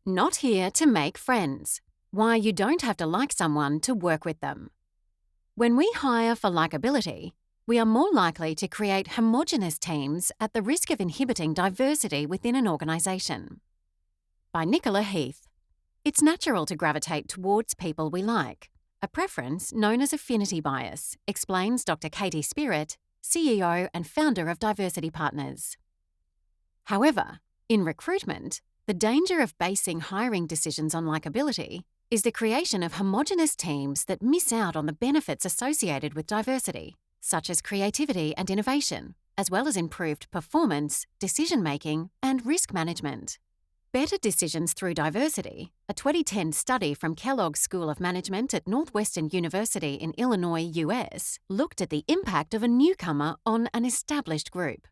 Not here to make friends. Why you don't have to like someone to work with them. When we hire for likability, we are more likely to create homogenous teams at the risk of inhibiting diversity within an organisation. By Nicola Heath. It's natural to gravitate towards people we like, a preference known as affinity bias, explains Dr. Katie Spirit, CEO and founder of Diversity Partners. However, in recruitment, the danger of basing hiring decisions on likability is the creation of homogenous teams that miss out on the benefits associated with diversity, such as creativity and innovation, as well as improved performance, decision-making, and risk management. Better Decisions Through Diversity, a 2010 study from Kellogg School of Management at Northwestern University in Illinois, US, looked at the impact of a newcomer on an established group.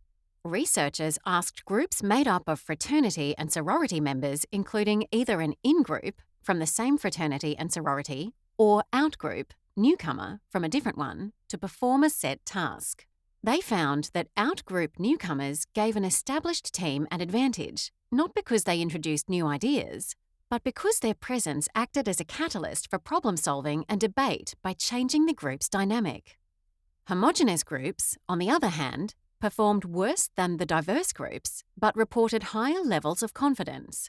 Researchers asked groups made up of fraternity and sorority members, including either an in-group from the same fraternity and sorority or out-group, newcomer from a different one, to perform a set task. They found that out-group newcomers gave an established team an advantage, not because they introduced new ideas, but because their presence acted as a catalyst for problem-solving and debate by changing the group's dynamic. Homogeneous groups, on the other hand, performed worse than the diverse groups, but reported higher levels of confidence.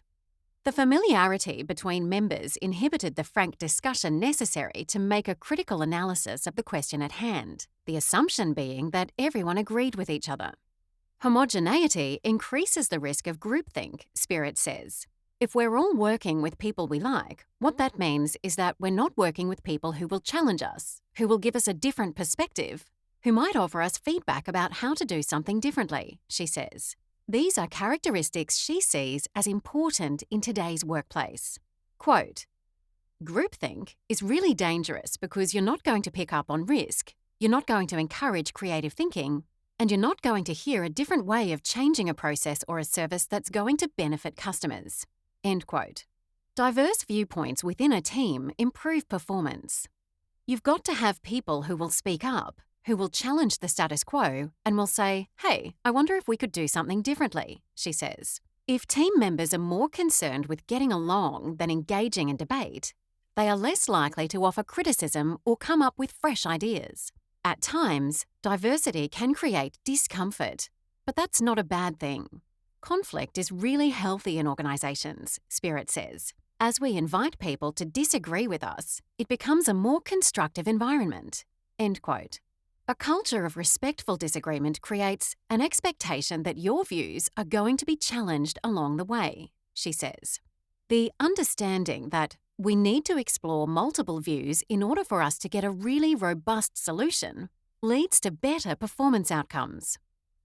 The familiarity between members inhibited the frank discussion necessary to make a critical analysis of the question at hand, the assumption being that everyone agreed with each other. Homogeneity increases the risk of groupthink, Spirit says. If we're all working with people we like, what that means is that we're not working with people who will challenge us, who will give us a different perspective, who might offer us feedback about how to do something differently, she says. These are characteristics she sees as important in today's workplace. Quote, "Groupthink is really dangerous because you're not going to pick up on risk, you're not going to encourage creative thinking, and you're not going to hear a different way of changing a process or a service that's going to benefit customers." End quote. Diverse viewpoints within a team improve performance. You've got to have people who will speak up, who will challenge the status quo and will say, "Hey, I wonder if we could do something differently," she says. If team members are more concerned with getting along than engaging in debate, they are less likely to offer criticism or come up with fresh ideas. At times, diversity can create discomfort, but that's not a bad thing. Conflict is really healthy in organizations, Spirit says. As we invite people to disagree with us, it becomes a more constructive environment. End quote. A culture of respectful disagreement creates an expectation that your views are going to be challenged along the way, she says. The understanding that we need to explore multiple views in order for us to get a really robust solution leads to better performance outcomes.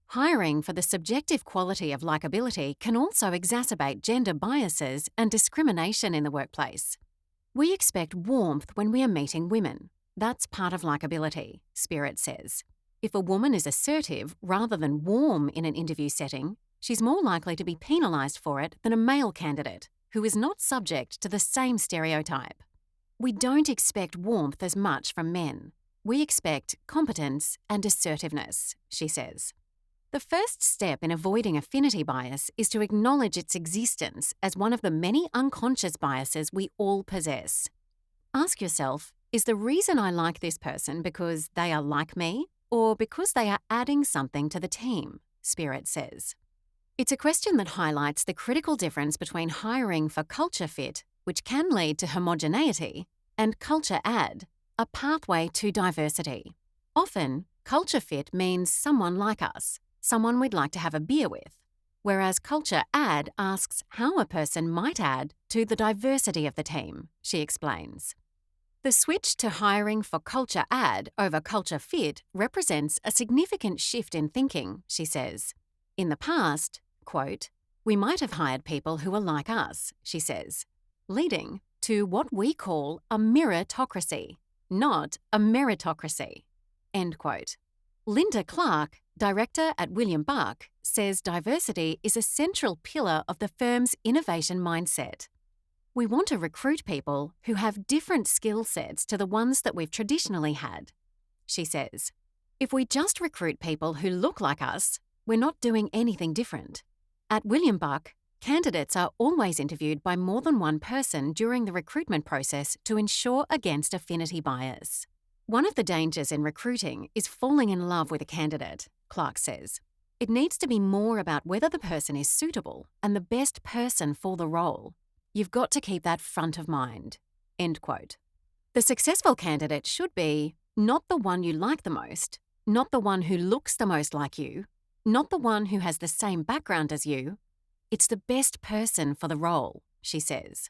Hiring for the subjective quality of likability can also exacerbate gender biases and discrimination in the workplace. We expect warmth when we are meeting women. That's part of likability, Spirit says. If a woman is assertive rather than warm in an interview setting, she's more likely to be penalised for it than a male candidate who is not subject to the same stereotype. We don't expect warmth as much from men. We expect competence and assertiveness, she says. The first step in avoiding affinity bias is to acknowledge its existence as one of the many unconscious biases we all possess. Ask yourself, is the reason I like this person because they are like me or because they are adding something to the team? Spirit says. It's a question that highlights the critical difference between hiring for culture fit, which can lead to homogeneity, and culture add, a pathway to diversity. Often, culture fit means someone like us, someone we'd like to have a beer with, whereas culture add asks how a person might add to the diversity of the team, she explains. The switch to hiring for culture add over culture fit represents a significant shift in thinking, she says. In the past, quote, "We might have hired people who are like us," she says, leading to what we call a meritocracy, not a meritocracy, end quote. Linda Clark, director at William Buck, says diversity is a central pillar of the firm's innovation mindset. We want to recruit people who have different skill sets to the ones that we've traditionally had, she says. If we just recruit people who look like us, we're not doing anything different. At William Buck, Candidates are always interviewed by more than one person during the recruitment process to ensure against affinity bias. One of the dangers in recruiting is falling in love with a candidate, Clark says. It needs to be more about whether the person is suitable and the best person for the role. You've got to keep that front of mind. End quote. The successful candidate should be not the one you like the most, not the one who looks the most like you, not the one who has the same background as you. It's the best person for the role, she says.